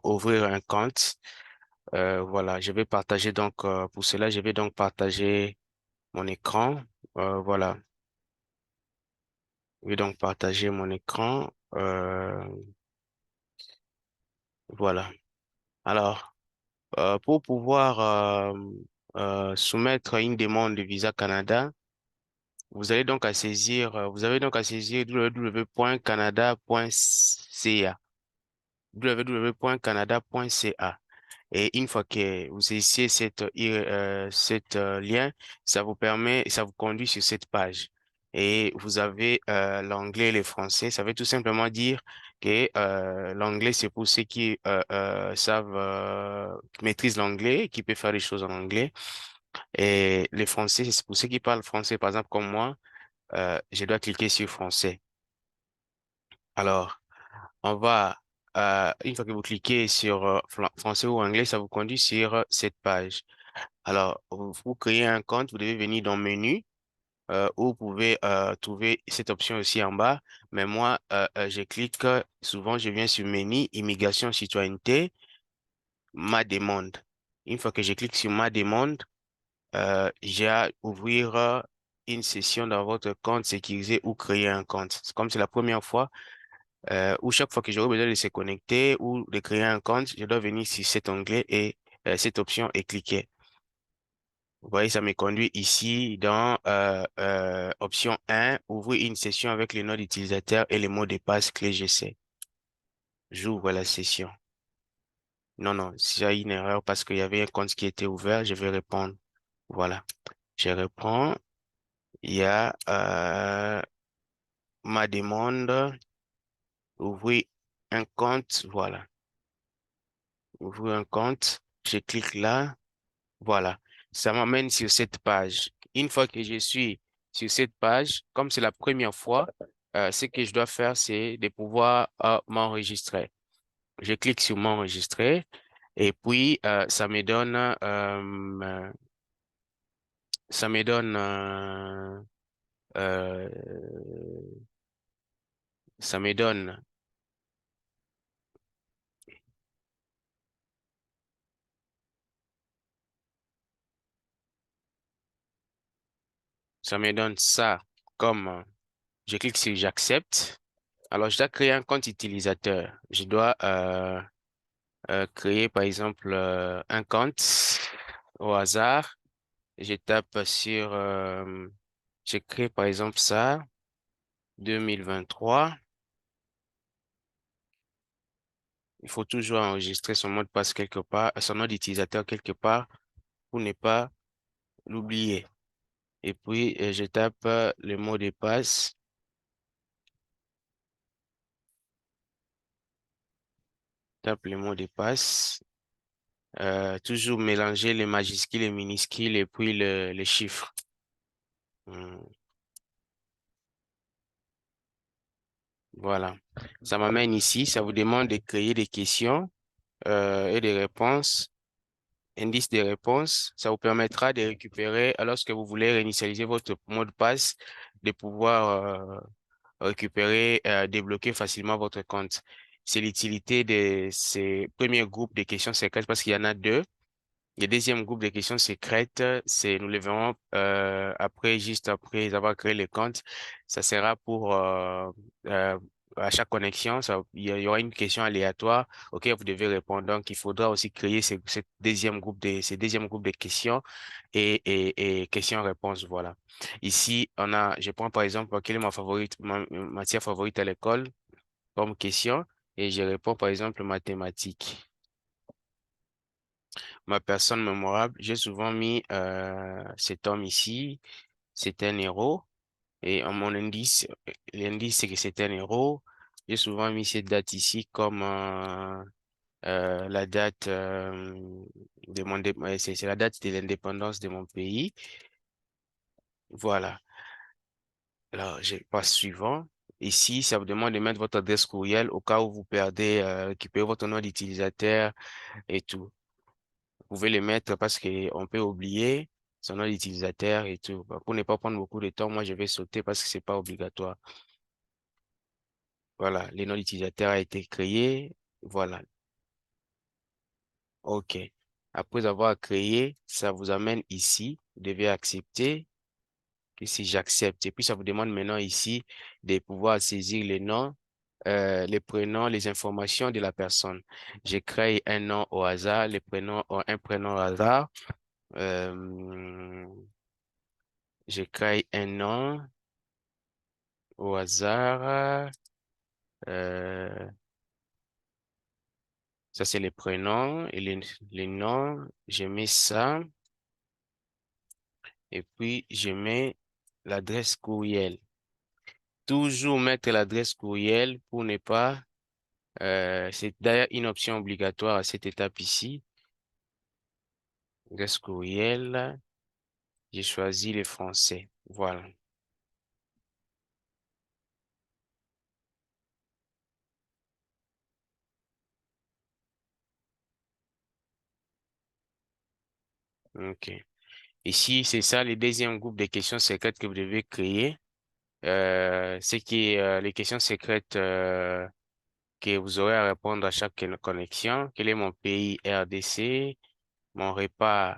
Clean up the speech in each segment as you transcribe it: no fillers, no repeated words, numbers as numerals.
ouvrir un compte. Voilà, je vais partager donc, pour cela, je vais donc partager mon écran. Voilà, je vais donc partager mon écran. Voilà. Alors, pour pouvoir soumettre une demande de Visa Canada, vous avez donc à saisir www.canada.ca. www.canada.ca. Et une fois que vous saisissez cette lien, ça vous conduit sur cette page. Et vous avez l'anglais et le français. Ça veut tout simplement dire que l'anglais, c'est pour ceux qui qui maîtrisent l'anglais, qui peuvent faire des choses en anglais. Et le français, c'est pour ceux qui parlent français. Par exemple, comme moi, je dois cliquer sur français. Alors, on va, une fois que vous cliquez sur français ou anglais, ça vous conduit sur cette page. Alors, vous créez un compte, vous devez venir dans menu, où vous pouvez trouver cette option aussi en bas. Mais moi, je clique, souvent je viens sur menu, immigration, citoyenneté, ma demande. Une fois que je clique sur ma demande, j'ai à ouvrir une session dans votre compte sécurisé ou créer un compte. Comme c'est la première fois, ou chaque fois que j'aurai besoin de se connecter ou de créer un compte, je dois venir sur cet onglet et cette option et cliquer. Vous voyez, ça me conduit ici dans option 1, ouvrir une session avec le nom d'utilisateur et le mot de passe clé GC. J'ouvre la session. Non, non, s'il y a une erreur parce qu'il y avait un compte qui était ouvert, je vais répondre. Voilà. Je réponds. Il y a ma demande, ouvrir un compte. Voilà. Ouvrir un compte. Je clique là. Voilà, ça m'amène sur cette page. Une fois que je suis sur cette page, comme c'est la première fois, ce que je dois faire, c'est de pouvoir m'enregistrer. Je clique sur m'enregistrer et puis ça me donne, euh, ça me donne, ça me donne ça comme je clique sur j'accepte. Alors, je dois créer un compte utilisateur. Je dois créer, par exemple, un compte au hasard. Je tape sur, j'écris par exemple ça, 2023. Il faut toujours enregistrer son mot de passe quelque part, son nom d'utilisateur quelque part pour ne pas l'oublier. Et puis, je tape le mot de passe, tape le mot de passe, toujours mélanger les majuscules, les minuscules et puis les chiffres. Hmm, voilà. Ça m'amène ici, ça vous demande de créer des questions et des réponses. Indice de réponse, ça vous permettra de récupérer, lorsque vous voulez réinitialiser votre mot de passe, de pouvoir récupérer, débloquer facilement votre compte. C'est l'utilité de ces premiers groupes de questions secrètes parce qu'il y en a deux. Le deuxième groupe de questions secrètes, c'est, nous le verrons après, juste après avoir créé le compte. Ça sera pour, à chaque connexion, il y aura une question aléatoire auquel vous devez répondre. Donc, il faudra aussi créer ces deuxième groupe de questions et questions-réponses. Voilà. Ici, je prends par exemple, quelle est ma matière favorite à l'école comme question et je réponds par exemple mathématiques. Ma personne mémorable, j'ai souvent mis cet homme ici, c'est un héros. Et mon indice, l'indice, c'est que c'est un héros. J'ai souvent mis cette date ici comme la date c'est la date de l'indépendance de mon pays. Voilà. Alors, je passe suivant. Ici, ça vous demande de mettre votre adresse courriel au cas où vous perdez, récupérez votre nom d'utilisateur et tout. Vous pouvez les mettre parce qu'on peut oublier son nom d'utilisateur et tout. Bah, pour ne pas prendre beaucoup de temps, moi, je vais sauter parce que c'est pas obligatoire. Voilà, le nom d'utilisateur a été créé. Voilà, OK. Après avoir créé, ça vous amène ici. Vous devez accepter. Que si j'accepte. Et puis, ça vous demande maintenant ici de pouvoir saisir les noms, les prénoms, les informations de la personne. J'ai créé un nom au hasard, un prénom au hasard. Euh, j'ai créé un nom au hasard. Euh, ça, c'est les prénoms et les noms. Je mets ça et puis je mets l'adresse courriel. Toujours mettre l'adresse courriel pour ne pas c'est d'ailleurs une option obligatoire à cette étape ici. Adresse courriel, j'ai choisi le français. Voilà. OK. Ici, c'est ça le deuxième groupe de questions secrètes que vous devez créer. Les questions secrètes que vous aurez à répondre à chaque connexion. Quel est mon pays RDC? Mon repas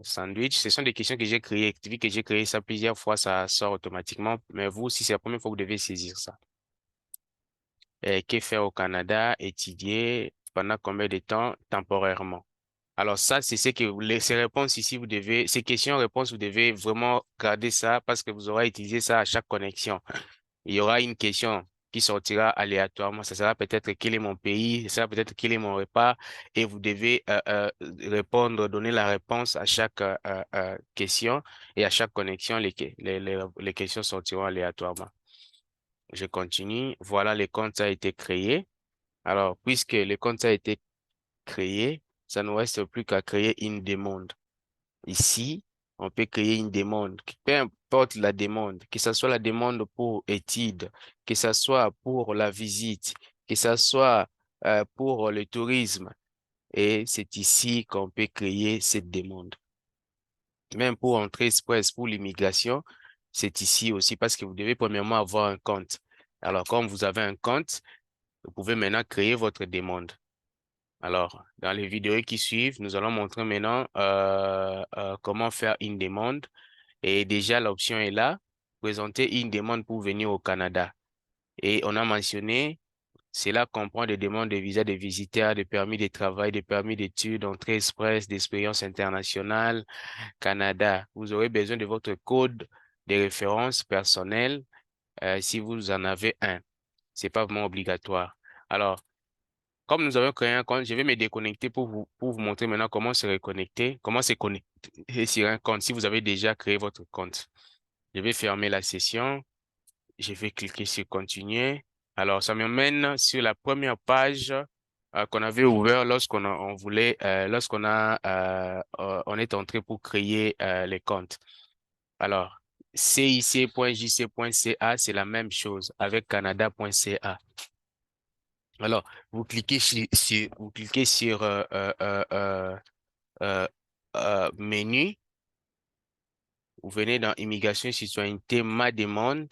sandwich. Ce sont des questions que j'ai créées. Vu que j'ai créé ça plusieurs fois, ça sort automatiquement. Mais vous, si c'est la première fois, vous devez saisir ça. Que faire au Canada, étudier pendant combien de temps temporairement. Alors ça, c'est ce que ces réponses ici, ces questions-réponses, vous devez vraiment garder ça parce que vous aurez utilisé ça à chaque connexion. Il y aura une question qui sortira aléatoirement. Ça sera peut-être quel est mon pays, ça sera peut-être quel est mon repas et vous devez répondre, donner la réponse à chaque question et à chaque connexion, les questions sortiront aléatoirement. Je continue. Voilà, le compte a été créé. Alors, puisque le compte a été créé, ça ne reste plus qu'à créer une demande. Ici, on peut créer une demande, peu importe la demande, que ce soit la demande pour études, que ce soit pour la visite, que ce soit pour le tourisme. Et c'est ici qu'on peut créer cette demande. Même pour Entrée Express, pour l'immigration, c'est ici aussi parce que vous devez premièrement avoir un compte. Alors, comme vous avez un compte, vous pouvez maintenant créer votre demande. Alors, dans les vidéos qui suivent, nous allons montrer maintenant comment faire une demande. Et déjà, l'option est là, présenter une demande pour venir au Canada. Et on a mentionné, cela comprend des demandes de visa de visiteurs, de permis de travail, de permis d'études, d'entrée express, d'expérience internationale, Canada. Vous aurez besoin de votre code de référence personnel si vous en avez un. C'est pas vraiment obligatoire. Alors, comme nous avons créé un compte, je vais me déconnecter pour vous montrer maintenant comment se reconnecter, comment se connecter sur un compte si vous avez déjà créé votre compte. Je vais fermer la session. Je vais cliquer sur continuer. Alors, ça m'emmène sur la première page qu'on avait ouvert on est entré pour créer les comptes. Alors, cic.jc.ca, c'est la même chose avec canada.ca. Alors, vous cliquez sur euh, menu, vous venez dans immigration et citoyenneté, ma demande,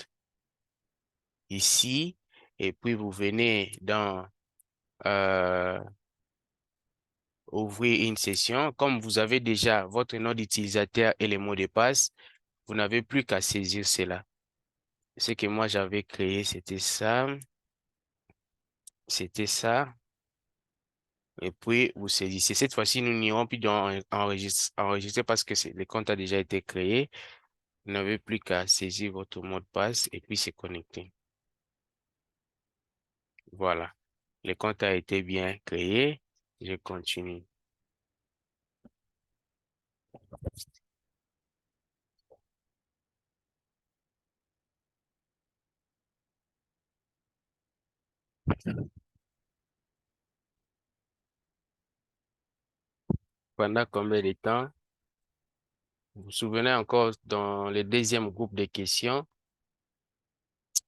ici, et puis vous venez dans euh, ouvrir une session. Comme vous avez déjà votre nom d'utilisateur et les mots de passe, vous n'avez plus qu'à saisir cela. Ce que moi j'avais créé, c'était ça, c'était ça. Et puis, vous saisissez. Cette fois-ci, nous n'irons plus dans enregistrer parce que le compte a déjà été créé. Vous n'avez plus qu'à saisir votre mot de passe et puis se connecter. Voilà. Le compte a été bien créé. Je continue. Pendant combien de temps? Vous vous souvenez encore dans le deuxième groupe de questions,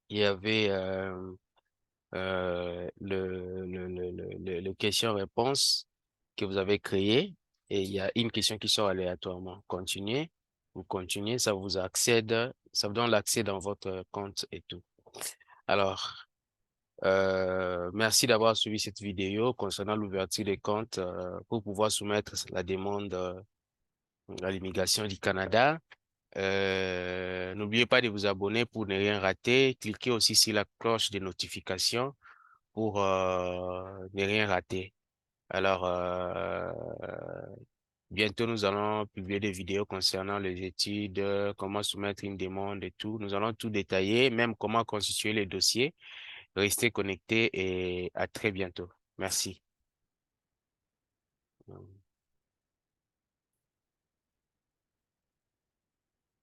il y avait le question-réponse que vous avez créé et il y a une question qui sort aléatoirement. Continuez, vous continuez, ça vous donne l'accès dans votre compte et tout. Alors, merci d'avoir suivi cette vidéo concernant l'ouverture des comptes pour pouvoir soumettre la demande à l'immigration du Canada. N'oubliez pas de vous abonner pour ne rien rater. Cliquez aussi sur la cloche de notification pour ne rien rater. Alors, bientôt, nous allons publier des vidéos concernant les études, comment soumettre une demande et tout. Nous allons tout détailler, même comment constituer les dossiers. Restez connectés et à très bientôt. Merci.